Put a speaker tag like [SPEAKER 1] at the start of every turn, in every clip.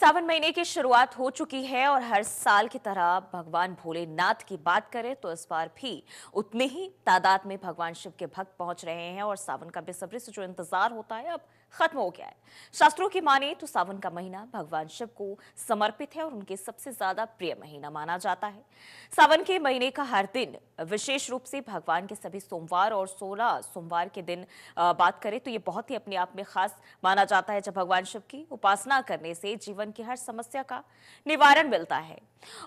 [SPEAKER 1] सावन महीने की शुरुआत हो चुकी है और हर साल की तरह भगवान भोलेनाथ की बात करें तो इस बार भी उतने ही तादाद में भगवान शिव के भक्त पहुंच रहे हैं और सावन का बेसब्री से जो इंतजार होता है अब खत्म हो गया है। शास्त्रों की माने तो सावन का महीना भगवान शिव को समर्पित है और उनके सबसे ज्यादा प्रिय महीना माना जाता है। सावन के महीने का हर दिन विशेष रूप से भगवान के सभी सोमवार और 16 सोमवार के दिन बात करें तो ये बहुत ही अपने आप में खास माना जाता है, जब भगवान शिव की उपासना करने से जीवन की हर समस्या का निवारण मिलता है।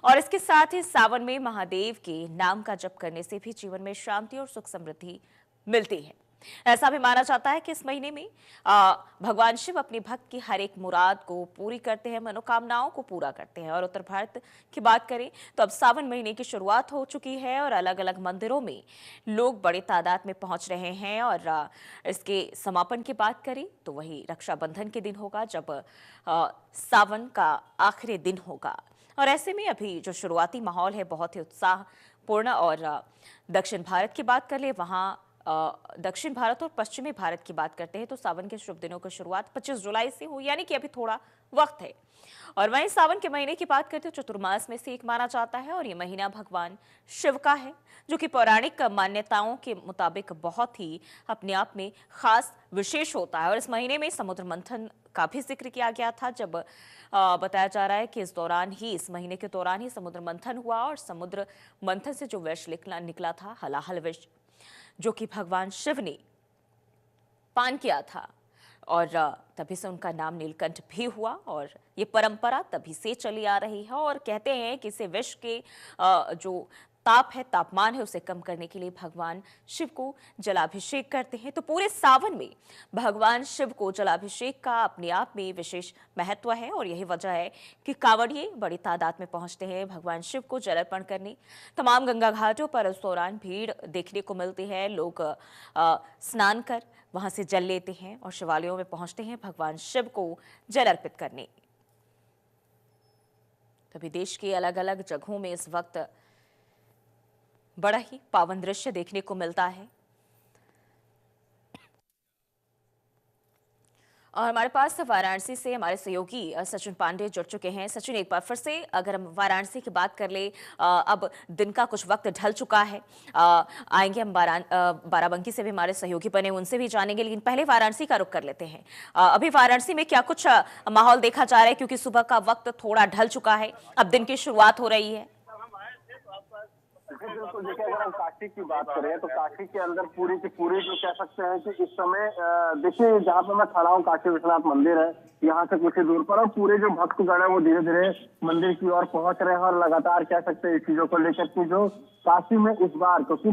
[SPEAKER 1] और इसके साथ ही सावन में महादेव के नाम का जप करने से भी जीवन में शांति और सुख समृद्धि मिलती है। ऐसा भी माना जाता है कि इस महीने में भगवान शिव अपने भक्त की हर एक मुराद को पूरी करते हैं, मनोकामनाओं को पूरा करते हैं। और उत्तर भारत की बात करें तो अब सावन महीने की शुरुआत हो चुकी है और अलग अलग मंदिरों में लोग बड़े तादाद में पहुंच रहे हैं। और इसके समापन की बात करें तो वही रक्षाबंधन के दिन होगा, जब सावन का आखिरी दिन होगा। और ऐसे में अभी जो शुरुआती माहौल है बहुत ही उत्साहपूर्ण। और दक्षिण भारत की बात कर ले, वहां दक्षिण भारत और पश्चिमी भारत की बात करते हैं तो सावन के शुभ दिनों की शुरुआत 25 जुलाई से हो, यानी कि अभी थोड़ा वक्त है। और वहीं सावन के महीने की बात करते हैं तो चतुर्मास में से एक माना जाता है और ये महीना भगवान शिव का है, जो कि पौराणिक मान्यताओं के मुताबिक बहुत ही अपने आप में खास विशेष होता है। और इस महीने में समुद्र मंथन का भी जिक्र किया गया था, जब बताया जा रहा है कि इस महीने के दौरान ही समुद्र मंथन हुआ और समुद्र मंथन से जो विष निकला था, हलाहल विष, जो कि भगवान शिव ने पान किया था और तभी से उनका नाम नीलकंठ भी हुआ। और ये परंपरा तभी से चली आ रही है और कहते हैं कि इसे विश्व के जो तापमान है उसे कम करने के लिए भगवान शिव को जलाभिषेक करते हैं। तो पूरे सावन में भगवान शिव को जलाभिषेक का अपने आप में विशेष महत्व है और यही वजह है कि कांवड़िए बड़ी तादाद में पहुंचते हैं भगवान शिव को जल अर्पण करने। तमाम गंगा घाटों पर इस दौरान भीड़ देखने को मिलती है। लोग स्नान कर वहां से जल लेते हैं और शिवालयों में पहुंचते हैं भगवान शिव को जल अर्पित करने। तभी देश के अलग अलग जगहों में इस वक्त बड़ा ही पावन दृश्य देखने को मिलता है। और हमारे पास वाराणसी से हमारे सहयोगी सचिन पांडे जुड़ चुके हैं। सचिन, एक बार फिर से अगर हम वाराणसी की बात कर ले, अब दिन का कुछ वक्त ढल चुका है। आएंगे हम बाराबंकी से भी हमारे सहयोगी बने, उनसे भी जानेंगे, लेकिन पहले वाराणसी का रुख कर लेते हैं। अभी वाराणसी में क्या कुछ माहौल देखा जा रहा है, क्योंकि सुबह का वक्त थोड़ा ढल चुका है, अब दिन की शुरुआत हो रही है।
[SPEAKER 2] बिल्कुल, देखिए अगर हम काशी की बात करें तो काशी के अंदर पूरी की पूरी जो कह सकते हैं कि इस समय देखिए जहाँ पे मैं खड़ा हूँ, काशी विश्वनाथ मंदिर है, यहाँ से कुछ ही दूर पर, और पूरे जो भक्तगण है वो धीरे धीरे मंदिर की ओर पहुंच रहे हैं। और लगातार कह सकते हैं इस चीजों को लेकर कि जो काशी में इस बार क्योंकि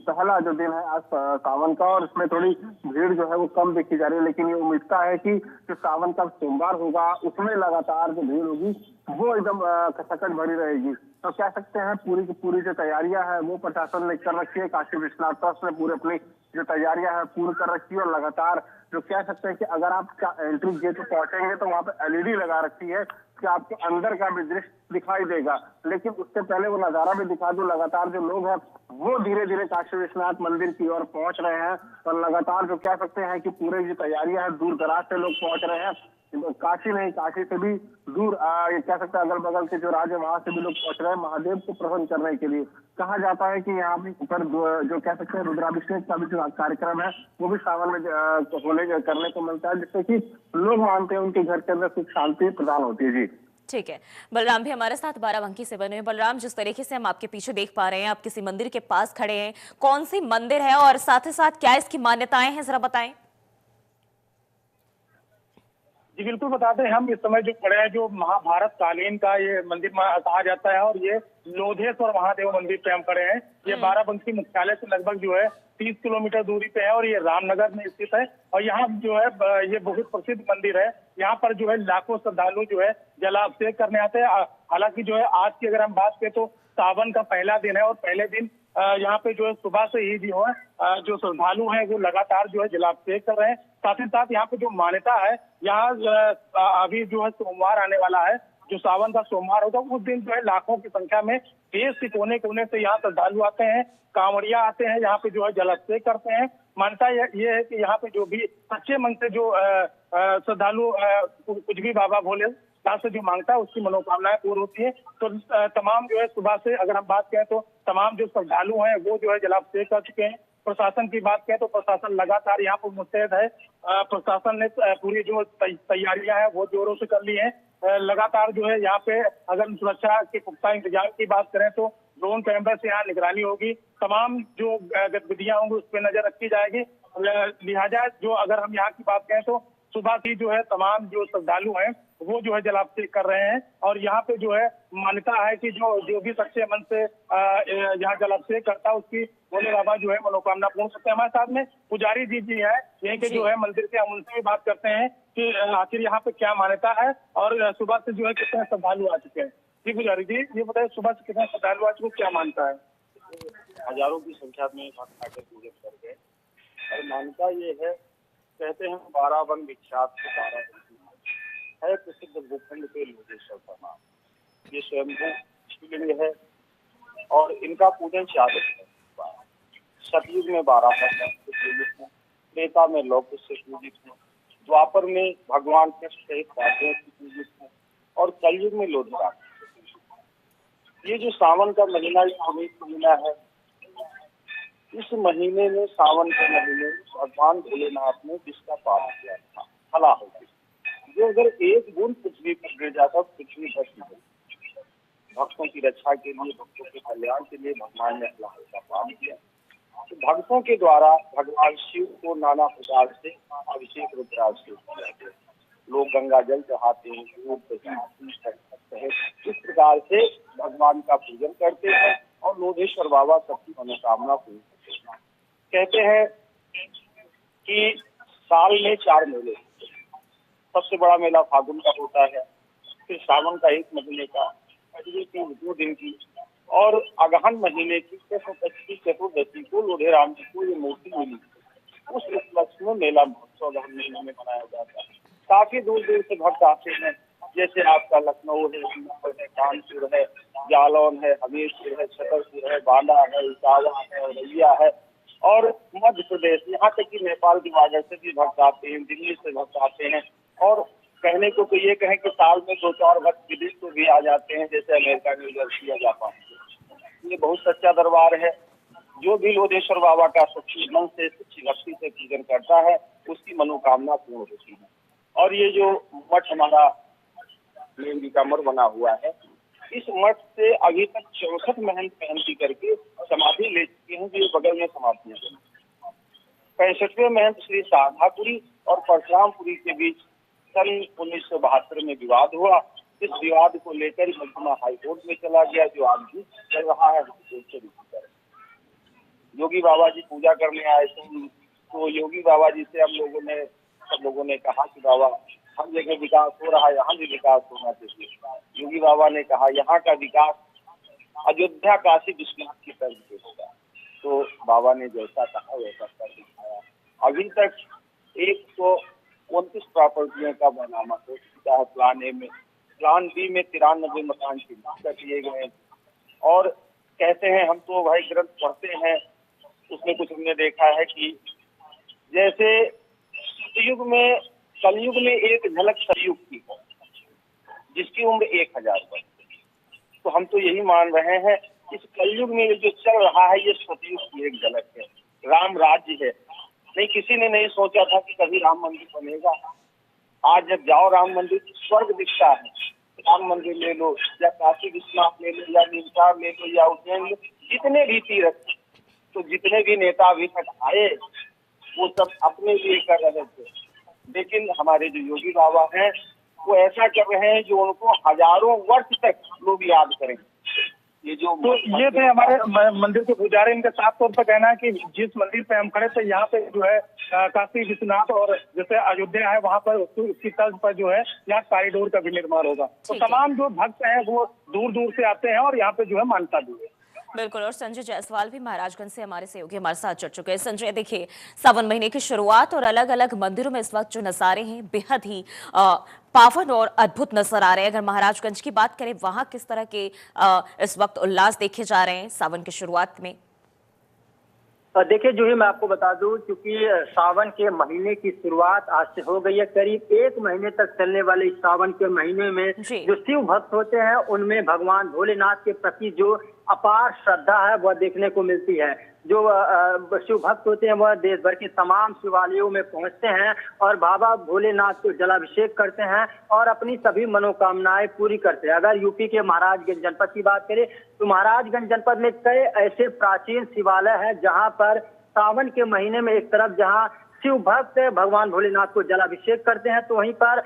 [SPEAKER 2] पहला जो दिन है आज सावन का, और इसमें थोड़ी भीड़ जो है वो कम देखी जा रही है, लेकिन ये उम्मीदता है कि जो सावन का सोमवार होगा उसमें लगातार जो भीड़ होगी वो एकदम खचाखच भरी रहेगी। तो कह सकते हैं पूरी की पूरी जो तैयारियां हैं वो प्रशासन ने कर रखी है, काशी विश्वनाथ ट्रस्ट ने पूरे अपनी जो तैयारियां हैं पूरी कर रखी है। और लगातार जो कह सकते हैं कि अगर आप एंट्री गेट पे पहुंचेंगे तो वहां पे एलईडी लगा रखी है कि आपके अंदर का भी दृश्य दिखाई देगा। लेकिन उससे पहले वो नजारा भी दिखा दूं, लगातार जो लोग हैं वो धीरे धीरे काशी विश्वनाथ मंदिर की ओर पहुंच रहे हैं। और लगातार जो कह सकते हैं कि पूरे जो तैयारियां हैं दूर दराज से लोग पहुंच रहे हैं, काशी नहीं, काशी से भी दूर ये कह सकते हैं अगल बगल के जो राज्य है वहां से भी लोग पहुंच रहे हैं महादेव को प्रसन्न करने के लिए। कहा जाता है कि यहाँ पर जो कह सकते हैं रुद्राभिषेक का भी जो कार्यक्रम है वो भी सावन में करने को मिलता है, जिससे कि लोग मानते हैं उनके घर के अंदर सुख शांति प्रदान होती है। जी
[SPEAKER 1] ठीक है, बलराम भी हमारे साथ बाराबंकी से बने हैं। बलराम, जिस तरीके से हम आपके पीछे देख पा रहे हैं, आप किसी मंदिर के पास खड़े हैं, कौन सी मंदिर है और साथ ही साथ क्या इसकी मान्यताएं हैं, जरा बताएं।
[SPEAKER 3] जी बिल्कुल बता दें, हम इस समय जो खड़े हैं जो महाभारत कालीन का ये मंदिर कहा जाता है और ये लोधेश्वर महादेव मंदिर पे हम खड़े हैं। ये बाराबंकी मुख्यालय से लगभग जो है 30 किलोमीटर दूरी पे है और ये रामनगर में स्थित है। और यहाँ जो है ये बहुत प्रसिद्ध मंदिर है। यहाँ पर जो है लाखों श्रद्धालु जो है जलाभिषेक करने आते हैं। हालांकि जो है आज की अगर हम बात करें तो सावन का पहला दिन है और पहले दिन यहाँ पे जो है सुबह से ही जो है जो श्रद्धालु हैं वो लगातार जो है जलाभिषेक कर रहे हैं। साथ ही साथ यहाँ पे जो मान्यता है, यहाँ अभी जो है सोमवार आने वाला है, जो सावन का सोमवार होगा उस दिन जो है लाखों की संख्या में देश के कोने कोने से यहाँ श्रद्धालु आते हैं, कांवड़िया आते हैं, यहाँ पे जो है जलाभिषेक करते हैं। मान्यता ये है कि यहाँ पे जो भी सच्चे मन से जो श्रद्धालु कुछ भी बाबा भोले भक्ता से जो मांगता है उसकी मनोकामनाएं पूर्ण होती है। तो तमाम जो है सुबह से अगर हम बात करें तो तमाम जो श्रद्धालु हैं वो जो है जलाभिषेक कर चुके हैं। प्रशासन की बात करें तो प्रशासन लगातार यहाँ पर मुस्तैद है। प्रशासन ने पूरी जो तैयारियां हैं वो जोरों से कर ली है। लगातार जो है यहाँ पे अगर सुरक्षा के पुख्ता इंतजाम की बात करें तो ड्रोन कैमरा से यहाँ निगरानी होगी। तमाम जो गतिविधियां होंगी उस पर नजर रखी जाएगी। लिहाजा जो अगर हम यहाँ की बात करें तो सुबह से जो है तमाम जो श्रद्धालु हैं वो जो है जलाभिषेक कर रहे हैं। और यहाँ पे जो है मान्यता है कि जो भी सच्चे मन से यहाँ जलाभिषेक करता है उसकी भोले बाबा जो है मनोकामना पूर्ण करते हैं। हमारे साथ में पुजारी जी है यहीं के जो है मंदिर के, हम उनसे भी बात करते हैं कि आखिर यहाँ पे क्या मान्यता है और सुबह से जो है कितने श्रद्धालु आ चुके हैं। जी पुजारी जी, ये बताइए सुबह से कितने श्रद्धालु आ चुके, क्या मानता है?
[SPEAKER 4] हजारों की संख्या में भक्त आकर पूजन कर गए। और मान्यता ये है, कहते हैं 12 वन विख्यात से 12 है प्रसिद्ध भूखंड के लोधेश्वर का नाम। ये स्वयंभू शिवलिंग है और इनका पूजन 4 है। सतयुग में 12 से पूजित है, त्रेता में लौकिक से पूजित है, द्वापर में भगवान कृष्ण सहित वाद्यों से पूजित है और कलयुग में लोधरा। ये जो सावन का महीना, ये पवित्र महीना है। इस महीने में, सावन के महीने में भगवान भोलेनाथ ने जिसका पाप किया था हला हो गई, जो अगर एक बूंद पृथ्वी पर गिर जाता पृथ्वी भस्म हो। भक्तों की रक्षा के लिए, भक्तों के कल्याण के लिए भगवान ने हला का पाप किया। तो भक्तों के द्वारा भगवान शिव को नाना प्रकार से अभिषेक रुद्राभिषेक किया गया। लोग गंगा जल चढ़ाते हैं, इस प्रकार से भगवान का पूजन करते हैं और लोधेश्वर बाबा सबकी मनोकामना पूर्ण करते हैं। कहते हैं कि साल में 4 मेले, सबसे बड़ा मेला फागुन का होता है, फिर सावन का 1 महीने का, की 2 दिन की, और अगहन महीने की चतुर्दशी को लोधे राम जी को ये मूर्ति मिली। उस उपलक्ष्य में मेला महोत्सव अगहन महीने में मनाया जाता है। काफी दूर दूर से भक्त आते हैं, जैसे आपका लखनऊ है, कानपुर है, जालौन है, हमीरपुर है, छतरपुर है, बांदा है, इटावा है, औरैया है और मध्य प्रदेश, यहाँ तक कि नेपाल की बॉर्डर से भी भक्त आते हैं, दिल्ली से भक्त आते हैं। और कहने को तो ये कहें कि साल में 2-4 भक्त विदेश को भी आ जाते हैं, जैसे अमेरिका, न्यूजर्सी या जापान। ये बहुत सच्चा दरबार है। जो भी लोधेश्वर बाबा का सच्ची मन से, सच्ची भक्ति से पूजन करता है उसकी मनोकामना पूर्ण होती है। और ये जो मठ हमारा मेन जी का मठ बना हुआ है, इस मठ से अभी तक 64 महंत महंती करके समाधि ले चुके हैं, जो बगल में समाधियां हैं। 65वें महंत श्री शारदापुरी और परशुरामपुरी के बीच सन 1972 में विवाद हुआ। इस विवाद को लेकर मध्यमा हाईकोर्ट में चला गया, जो आज भी चल रहा है। योगी बाबा जी पूजा करने आए थे, तो योगी बाबा जी से सब लोगों ने कहा कि बाबा हर जगह विकास हो रहा है, यहाँ भी विकास होना चाहिए। योगी बाबा ने कहा यहाँ का विकास अयोध्या, काशी, विश्वनाथ की तर्ज पे होगा। तो बाबा ने जैसा कहा वैसा कर दिखाया। अभी तक 129 प्रॉपर्टियों का बनाना हो चुका है। प्लान ए में, प्लान बी में 93 मकान चिन्हित किए गए। और कहते हैं, हम तो भाई ग्रंथ पढ़ते हैं, उसमें कुछ हमने देखा है कि जैसे सतयुग में, कलयुग में एक झलक सतयुग की है जिसकी उम्र 1000 वर्ष। तो हम तो यही मान रहे हैं, इस कलयुग में जो चल रहा है ये सतयुग की एक झलक है। राम राज्य है। नहीं, किसी ने नहीं सोचा था कि कभी राम मंदिर बनेगा। आज जब जाओ राम मंदिर, स्वर्ग दिखता है। राम मंदिर ले लो या काशी विश्वनाथ ले लो या नीमसार ले लो या उज्जैन ले लो, जितने भी तीर्थ, तो जितने भी नेता अभी तक आए वो सब अपने लिए कर रहे थे। लेकिन हमारे जो योगी बाबा हैं वो ऐसा कर रहे हैं जो उनको हजारों वर्ष तक लोग याद करें। ये जो
[SPEAKER 3] तो ये थे हमारे मंदिर के पुजारी, इनका साफ तौर पर कहना है कि जिस मंदिर पे हम खड़े थे यहाँ पे जो है काशी विश्वनाथ और जैसे अयोध्या है वहाँ पर उसकी तर्ज पर जो है यहाँ कॉरिडोर का भी निर्माण होगा। तो तमाम जो भक्त हैं वो दूर दूर से आते हैं और यहाँ पे जो है मान्यता भी है।
[SPEAKER 1] बिल्कुल। और संजय जायसवाल भी महाराजगंज से हमारे सहयोगी हमारे साथ जुड़ चुके हैं। संजय, देखिए सावन महीने की शुरुआत और अलग अलग मंदिरों में इस वक्त जो नज़ारे हैं बेहद ही पावन और अद्भुत नजर आ रहे हैं। अगर महाराजगंज की बात करें, वहां किस तरह के इस वक्त उल्लास देखे जा रहे हैं सावन की शुरुआत में?
[SPEAKER 5] देखिए जो ही मैं आपको बता दूं, क्योंकि सावन के महीने की शुरुआत आज से हो गई है। करीब 1 महीने तक चलने वाले इस सावन के महीने में
[SPEAKER 1] जी।
[SPEAKER 5] जो शिव भक्त होते हैं उनमें भगवान भोलेनाथ के प्रति जो अपार श्रद्धा है वह देखने को मिलती है। जो शिव भक्त होते हैं वह देश भर के तमाम शिवालयों में पहुंचते हैं और बाबा भोलेनाथ को जलाभिषेक करते हैं और अपनी सभी मनोकामनाएं पूरी करते हैं। अगर यूपी के महाराजगंज जनपद की बात करें तो महाराजगंज जनपद में कई ऐसे प्राचीन शिवालय हैं जहां पर सावन के महीने में एक तरफ जहां शिव भक्त भगवान भोलेनाथ को जलाभिषेक करते हैं, तो वहीं पर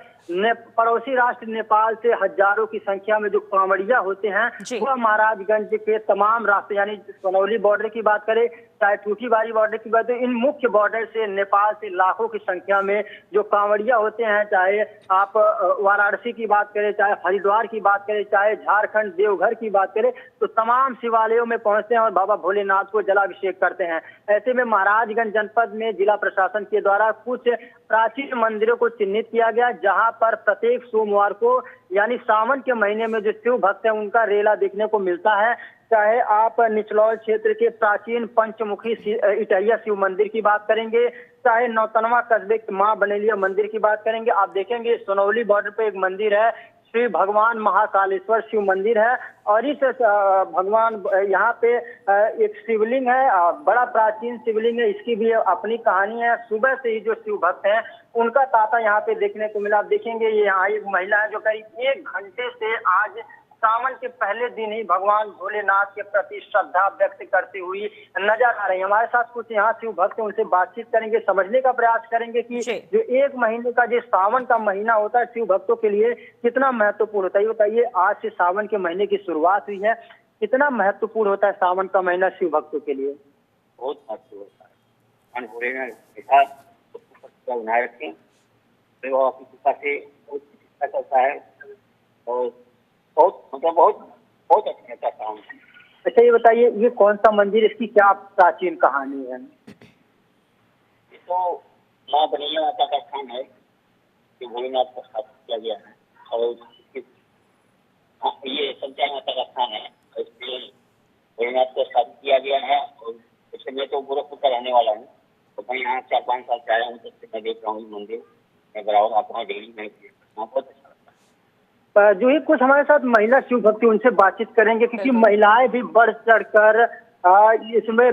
[SPEAKER 5] पड़ोसी राष्ट्र नेपाल से हजारों की संख्या में जो कांवड़िया होते हैं वह महाराजगंज के तमाम रास्ते, यानी सोनौली बॉर्डर की बात करें चाहे टूटीबारी बॉर्डर की बात करें, इन मुख्य बॉर्डर से नेपाल से लाखों की संख्या में जो कांवड़िया होते हैं, चाहे आप वाराणसी की बात करें, चाहे हरिद्वार की बात करें, चाहे झारखंड देवघर की बात करें, तो तमाम शिवालयों में पहुंचते हैं और बाबा भोलेनाथ को जलाभिषेक करते हैं। ऐसे में महाराजगंज जनपद में जिला प्रशासन के द्वारा कुछ प्राचीन मंदिरों को चिन्हित किया गया, जहां पर प्रत्येक सोमवार को यानी सावन के महीने में जो शिव भक्त हैं उनका रेला देखने को मिलता है। चाहे आप निचलौल क्षेत्र के प्राचीन पंचमुखी इटैया शिव मंदिर की बात करेंगे, चाहे नौतनवा कस्बे के मां बनेलिया मंदिर की बात करेंगे, आप देखेंगे सोनौली बॉर्डर पे एक मंदिर है, श्री भगवान महाकालेश्वर शिव मंदिर है और इस भगवान यहाँ पे एक शिवलिंग है, बड़ा प्राचीन शिवलिंग है, इसकी भी अपनी कहानी है। सुबह से ही जो शिव भक्त हैं उनका तांता यहाँ पे देखने को मिला। आप देखेंगे ये यहाँ एक महिला है जो करीब 1 घंटे से आज सावन के पहले दिन ही भगवान भोलेनाथ के प्रति श्रद्धा व्यक्त करती हुई नजर आ रही है। हमारे साथ कुछ यहाँ शिव भक्त हैं, उनसे बातचीत करेंगे, समझने का प्रयास करेंगे कि जो 1 महीने का जो सावन का महीना होता है शिव भक्तों के लिए कितना महत्वपूर्ण होता है। ये बताइए, आज से सावन के महीने की शुरुआत हुई है, कितना महत्वपूर्ण होता है सावन का महीना शिव भक्तों के लिए?
[SPEAKER 4] बहुत महत्वपूर्ण होता है। भोलेनाथ बनाए रखें तो अपनी कृपा से बहुत चिकित्सा करता है और बहुत अच्छा काम है।
[SPEAKER 5] अच्छा ये बताइए, ये कौन सा मंदिर, इसकी क्या प्राचीन कहानी है?
[SPEAKER 4] ये तो माँ बनेलिया माता का स्थान है जो भोलेनाथ को स्थापित किया गया है और ये संचार माता का स्थान है, इसलिए भोलेनाथ को स्थापित किया गया है। और इससे मैं तो गोरखपुर का रहने वाला हूँ, तो मैं यहाँ 4-5 साल से आया हूँ, तब से मैं देख रहा हूँ मंदिर, मैं बराबर आता हूँ डेली, मैं बहुत अच्छा।
[SPEAKER 5] जो ही कुछ हमारे साथ महिला शिव भक्ति, उनसे बातचीत करेंगे क्योंकि महिलाएं भी बढ़ चढ़कर इसमें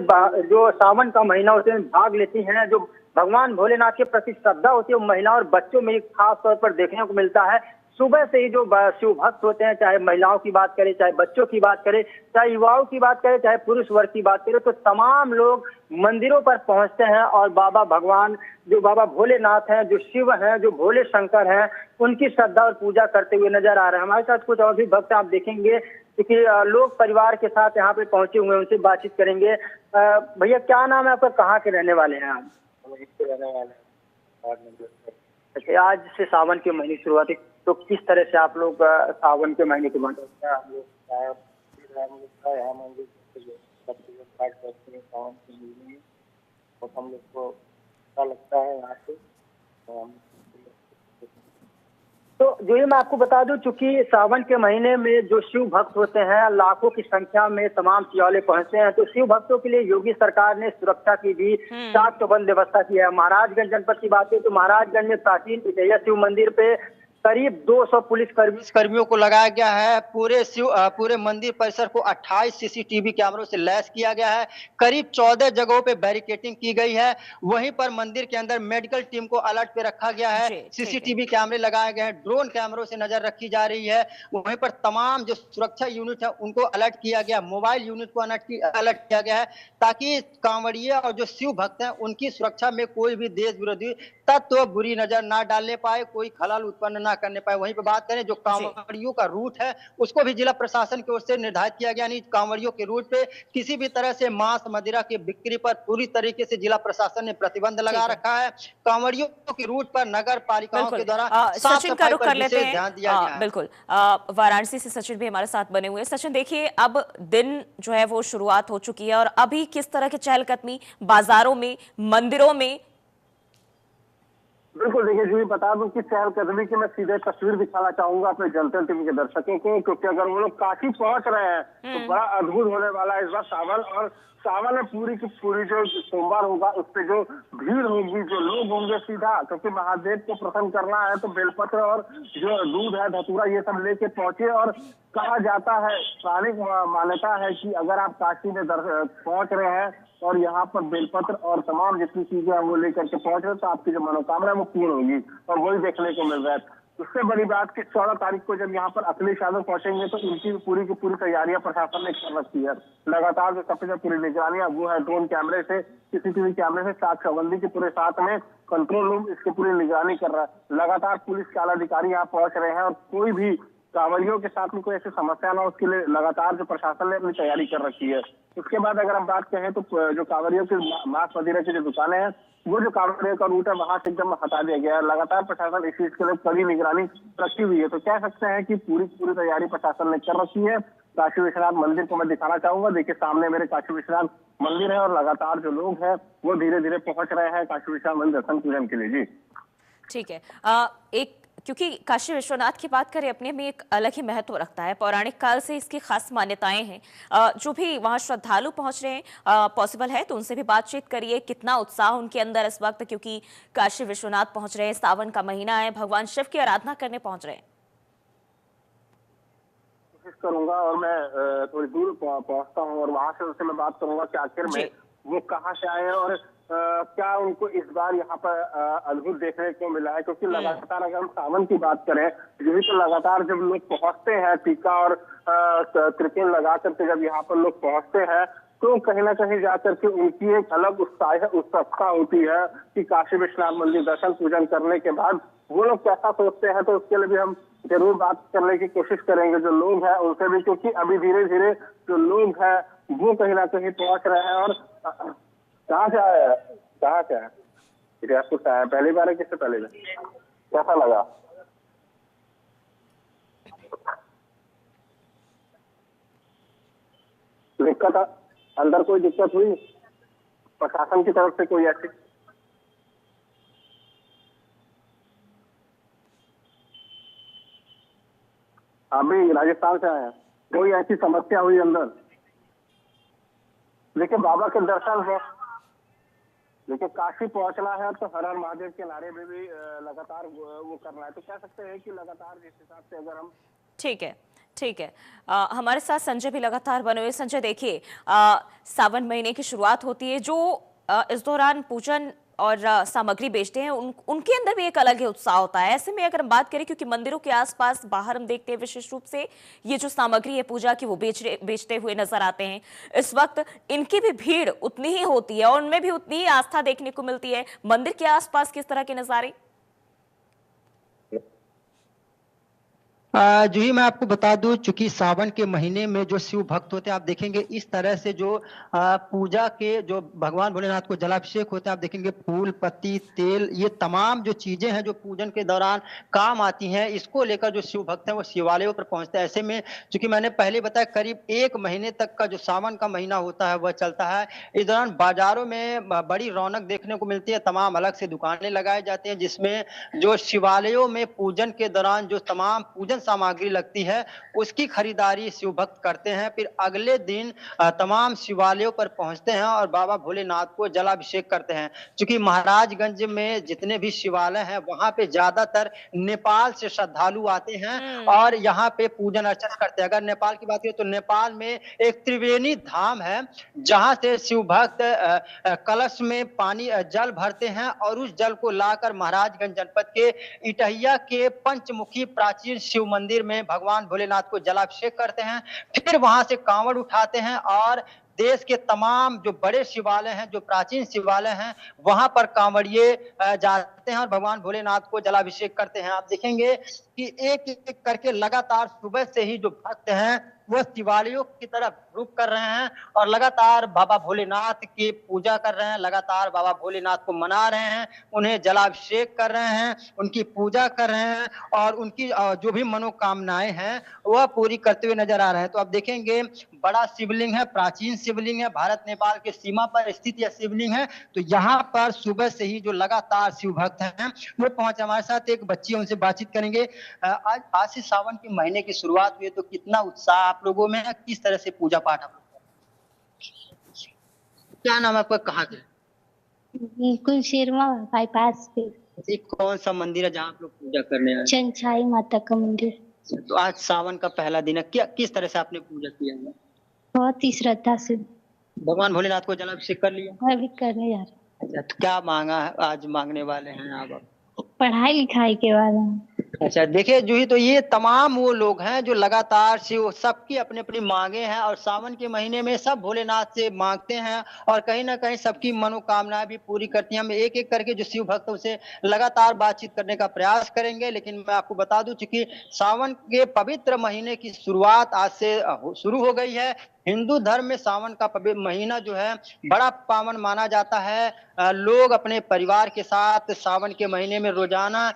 [SPEAKER 5] जो सावन का महीना होते हैं भाग लेती हैं। जो भगवान भोलेनाथ के प्रति श्रद्धा होती है वो महिला और बच्चों में खास तौर पर देखने को मिलता है। सुबह से ही जो शिव भक्त होते हैं, चाहे महिलाओं की बात करें, चाहे बच्चों की बात करें, चाहे युवाओं की बात करें, चाहे पुरुष वर्ग की बात करें, तो तमाम लोग मंदिरों पर पहुंचते हैं और बाबा भगवान जो बाबा भोलेनाथ हैं, जो शिव हैं, जो भोले शंकर हैं, उनकी श्रद्धा और पूजा करते हुए नजर आ रहे हैं। हमारे साथ कुछ और भी भक्त आप देखेंगे क्योंकि लोग परिवार के साथ यहाँ पे पहुंचे हुए हैं, उनसे बातचीत करेंगे। भैया क्या नाम है आपका, कहाँ के रहने वाले हैं आप? अच्छा, आज से सावन के महीने की शुरुआत है, तो किस तरह से आप लोग सावन के महीने की बात करते हैं?
[SPEAKER 4] हम लोग को अच्छा लगता है यहाँ पे।
[SPEAKER 5] तो जो ये मैं आपको बता दूं, चूंकि सावन के महीने में जो शिव भक्त होते हैं लाखों की संख्या में तमाम शिवालय पहुंचते हैं, तो शिव भक्तों के लिए योगी सरकार ने सुरक्षा की भी चाक चौबंद व्यवस्था की है। महाराजगंज जनपद की बात करें तो महाराजगंज में प्राचीन इटैया शिव मंदिर पे करीब 200 पुलिस कर्मियों को लगाया गया है। पूरे मंदिर परिसर को 28 सीसीटीवी कैमरों से लैस किया गया है। करीब 14 जगहों पे बैरिकेडिंग की गई है। वहीं पर मंदिर के अंदर मेडिकल टीम को अलर्ट पे रखा गया है। सीसीटीवी कैमरे लगाए गए हैं, ड्रोन कैमरों से नजर रखी जा रही है। वहीं पर तमाम जो सुरक्षा यूनिट है उनको अलर्ट किया गया, मोबाइल यूनिट को अलर्ट किया गया है ताकि कांवड़िया और जो शिव भक्त हैं उनकी सुरक्षा में कोई भी देश विरोधी तत्व बुरी नजर ना डालने पाए, कोई खलल उत्पन्न ना करने पाए। वहीं पर बात करें जो कांवड़ियों का रूट है उसको भी जिला प्रशासन की ओर से निर्धारित किया गया, यानी कांवड़ियों के रूट पे किसी भी तरह से मांस मदिरा की बिक्री पर पूरी तरीके से जिला प्रशासन ने प्रतिबंध लगा रखा है। कांवड़ियों के रूट पर नगर पालिकाओं के द्वारा
[SPEAKER 1] सचिन का रुख कर लेते हैं। बिल्कुल, वाराणसी से सचिन भी हमारे साथ बने हुए हैं। सचिन देखिए, अब दिन जो है वो शुरुआत हो चुकी है और अभी किस तरह के चहलकदमी बाजारों में, मंदिरों में?
[SPEAKER 2] बिल्कुल, देखिए जी बता दूं कि चहलकदमी की मैं सीधे तस्वीर दिखाना चाहूंगा अपने जनता टीवी के दर्शकों को, क्योंकि अगर वो लोग काशी पहुंच रहे हैं तो बड़ा अद्भुत होने वाला है इस बार सावन। और सावन में पूरी की पूरी जो सोमवार होगा उस पे जो भीड़ होगी, जो लोग होंगे सीधा, क्योंकि महादेव को प्रसन्न करना है तो बेलपत्र और जो दूध है, धतूरा, ये सब लेके पहुंचे। और कहा जाता है, पौराणिक मान्यता है कि अगर आप काशी में पहुंच रहे हैं और यहाँ पर बेलपत्र और तमाम जितनी चीजें हैं वो लेकर के पहुंच रहे हैं तो आपकी जो मनोकामना है वो पूर्ण होगी, और वही देखने को मिल रहा है। उससे बड़ी बात कि 14 तारीख को जब यहाँ पर अखिलेश यादव पहुंचेंगे तो उनकी पूरी की पूरी तैयारियां प्रशासन ने कर रखी है। लगातार जो सबसे जो पूरी निगरानियां वो है ड्रोन कैमरे से, सीसीटीवी कैमरे से, साथ चौबंदी के पूरे साथ में कंट्रोल रूम इसकी पूरी निगरानी कर रहा है। लगातार पुलिस के आला अधिकारी यहाँ पहुंच रहे हैं और कोई भी कांवरियों के साथ में कोई ऐसी समस्या ना हो उसके लिए लगातार जो प्रशासन ने अपनी तैयारी कर रखी है। उसके बाद अगर हम बात करें तो जो कांवरियों की मांस वगैरह की जो दुकानें हैं, वो जो कांवरियों का रूट है वहां से एकदम हटा दिया गया है। लगातार प्रशासन इस चीज के लिए कड़ी निगरानी रखी हुई है। तो कह सकते हैं कि पूरी तैयारी प्रशासन ने कर रखी है। काशी विश्वनाथ मंदिर को मैं दिखाना चाहूंगा। देखिए सामने मेरे काशी विश्वनाथ मंदिर है और लगातार जो लोग हैं वो धीरे धीरे पहुंच रहे हैं काशी विश्वनाथ मंदिर दर्शन पूजन के लिए। जी
[SPEAKER 1] ठीक है। एक क्योंकि काशी विश्वनाथ की बात करें अपने में एक अलग ही महत्व रखता है, पौराणिक काल से इसकी खास मान्यताएं हैं। जो भी वहां श्रद्धालु पहुंच रहे हैं, पॉसिबल है तो उनसे भी बातचीत करिए, कितना उत्साह उनके अंदर इस वक्त, क्योंकि काशी विश्वनाथ पहुंच रहे हैं, सावन का महीना है, भगवान शिव की आराधना करने पहुंच रहे हैं।
[SPEAKER 2] कोशिश करूंगा और मैं थोड़ी दूर पहुंचता हूं और वहां से उनसे मैं बात करूंगा कि आखिर में वो कहाँ से आए हैं और क्या उनको इस बार यहाँ पर अद्भुत देखने को मिला है। क्योंकि लगातार अगर हम सावन की बात करें, यही तो लगातार जब लोग पहुंचते हैं टीका और त्रिपिन लगा करके जब यहाँ पर लोग पहुंचते हैं तो कहीं ना कहीं जाकर के उनकी एक अलग उत्सुकता होती है कि काशी विश्वनाथ मंदिर दर्शन पूजन करने के बाद वो लोग कैसा सोचते हैं। तो उसके लिए भी हम जरूर बात करने की कोशिश करेंगे जो लोग हैं उनसे भी, क्योंकि अभी धीरे धीरे जो लोग हैं वो कहीं ना कहीं पहुंच रहे हैं। और कहाँ से आया है, कहाँ से आया, जयपुर से आया, पहली बार है किससे पहले में, कैसा लगा? दिक्कत अंदर कोई दिक्कत हुई प्रशासन की तरफ से कोई ऐसी? अभी राजस्थान से आया, कोई ऐसी समस्या हुई अंदर? देखिए बाबा के दर्शन है, देखिए काशी पहुंचना है तो हर हर महादेव के नारे में भी लगातार वो करना है। तो कह सकते हैं कि लगातार जिस हिसाब से अगर हम
[SPEAKER 1] ठीक है, ठीक है। हमारे साथ संजय भी लगातार बने हुए। संजय देखिए, सावन महीने की शुरुआत होती है, जो इस दौरान पूजन और सामग्री बेचते हैं उनके अंदर भी एक अलग ही उत्साह होता है। ऐसे में अगर हम बात करें, क्योंकि मंदिरों के आसपास बाहर हम देखते हैं विशेष रूप से ये जो सामग्री है पूजा की वो बेचते हुए नजर आते हैं, इस वक्त इनकी भी भीड़ उतनी ही होती है और उनमें भी उतनी ही आस्था देखने को मिलती है। मंदिर के आसपास किस तरह के नजारे?
[SPEAKER 6] जो ही मैं आपको बता दूं, चूंकि सावन के महीने में जो शिव भक्त होते हैं आप देखेंगे इस तरह से जो पूजा के जो भगवान भोलेनाथ को जलाभिषेक होता है, आप देखेंगे फूल पत्ती तेल ये तमाम जो चीजें हैं जो पूजन के दौरान काम आती हैं, इसको लेकर जो शिव भक्त हैं वो शिवालयों पर पहुंचते हैं। ऐसे में चूंकि मैंने पहले बताया करीब 1 महीने तक का जो सावन का महीना होता है वह चलता है। इस दौरान बाजारों में बड़ी रौनक देखने को मिलती है, तमाम अलग से दुकानें लगाई जाती हैं जिसमें जो शिवालयों में पूजन के दौरान जो तमाम पूजन सामग्री लगती है उसकी खरीदारी शिव भक्त करते हैं। फिर अगले दिन तमाम शिवालयों पर पहुंचते हैं और बाबा भोलेनाथ को जलाभिषेक करते हैं। क्योंकि महाराजगंज में जितने भी शिवालय हैं वहां पे ज्यादातर नेपाल से श्रद्धालु आते हैं और यहाँ पे पूजन अर्चना करते हैं। अगर नेपाल की बात करें तो नेपाल में एक त्रिवेणी धाम है जहां से शिव भक्त कलश में पानी जल भरते हैं और उस जल को लाकर महाराजगंज जनपद के इटहिया के पंचमुखी प्राचीन शिव मंदिर में भगवान भोलेनाथ को जलाभिषेक करते हैं। फिर वहां से कांवड़ उठाते हैं और देश के तमाम जो बड़े शिवालय हैं, जो प्राचीन शिवालय हैं, वहां पर कांवड़िए जाते हैं और भगवान भोलेनाथ को जलाभिषेक करते हैं। आप देखेंगे कि एक एक करके लगातार सुबह से ही जो भक्त हैं वो शिवालयों की तरफ रुख कर रहे हैं और लगातार बाबा भोलेनाथ की पूजा कर रहे हैं, लगातार बाबा भोलेनाथ को मना रहे हैं, उन्हें जलाभिषेक कर रहे हैं, उनकी पूजा कर रहे हैं और उनकी जो भी मनोकामनाएं हैं वह पूरी करते हुए नजर आ रहे हैं। तो आप देखेंगे बड़ा शिवलिंग है, प्राचीन शिवलिंग है, भारत नेपाल के सीमा पर स्थित यह शिवलिंग है। तो यहाँ पर सुबह से ही जो लगातार शिव भक्त हैं वो पहुंचे। हमारे साथ एक बच्ची है, उनसे बातचीत करेंगे। आज से सावन के महीने की शुरुआत हुई है, तो कितना उत्साह आप लोगों में है, किस तरह से पूजा पाठ आप लोग करते हैं? क्या नाम है आपका, कहाँ के?
[SPEAKER 7] बिल्कुल शेरवा बाईपास पे
[SPEAKER 6] ये कौन सा मंदिर है जहाँ आप लोग पूजा करने आए?
[SPEAKER 7] चंचाई माता का मंदिर।
[SPEAKER 6] तो आज सावन का पहला दिन है, क्या किस तरह से आपने पूजा किया है?
[SPEAKER 7] बहुत ही श्रद्धा से
[SPEAKER 6] भगवान भोलेनाथ को जलाभिषेक कर लिया?
[SPEAKER 7] अभी करने जा रहे
[SPEAKER 6] अच्छा, तो क्या मांगा है, आज मांगने वाले हैं आप?
[SPEAKER 7] हैं, पढ़ाई लिखाई के बारे में।
[SPEAKER 6] अच्छा, देखिए जूही, तो ये तमाम वो लोग हैं जो लगातार शिव, सबकी अपनी अपनी मांगे हैं और सावन के महीने में सब भोलेनाथ से मांगते हैं और कहीं ना कहीं सबकी मनोकामनाएं भी पूरी करती हैं। हम एक एक करके जो शिव भक्त से लगातार बातचीत करने का प्रयास करेंगे, लेकिन मैं आपको बता दूं चूंकि सावन के पवित्र महीने की शुरुआत आज से शुरू हो गई है। हिंदू धर्म में सावन का पवित्र महीना जो है बड़ा पावन माना जाता है। लोग अपने परिवार के साथ सावन के महीने में रोजाना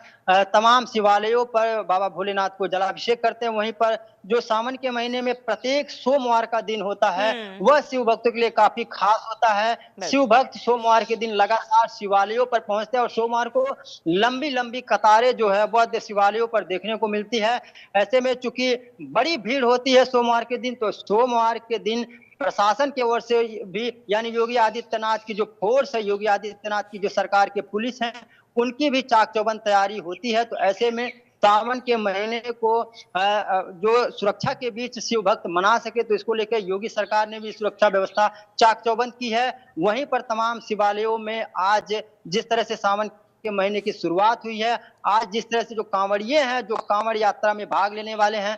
[SPEAKER 6] तमाम शिवालयों पर बाबा भोलेनाथ को जलाभिषेक करते हैं। वहीं पर जो सावन के महीने में प्रत्येक सोमवार का दिन होता है वह शिव भक्तों के लिए काफी खास होता है। शिव भक्त सोमवार के दिन लगातार शिवालयों पर पहुंचते हैं और सोमवार को लंबी लंबी कतारें जो है वह शिवालयों पर देखने को मिलती है। ऐसे में चूंकि बड़ी भीड़ होती है सोमवार के दिन, तो सोमवार के दिन प्रशासन की ओर से भी, यानी योगी आदित्यनाथ की जो फोर्स है, योगी आदित्यनाथ की जो सरकार के पुलिस है, उनकी भी चाक चौबंद तैयारी होती है। तो ऐसे में सावन के महीने को जो सुरक्षा के बीच शिव भक्त मना सके, तो इसको लेकर योगी सरकार ने भी सुरक्षा व्यवस्था चाक चौबंद की है। वहीं पर तमाम शिवालयों में आज जिस तरह से सावन के महीने की शुरुआत हुई है, आज जिस तरह से जो कांवड़िए हैं जो कांवड़ यात्रा में भाग लेने वाले हैं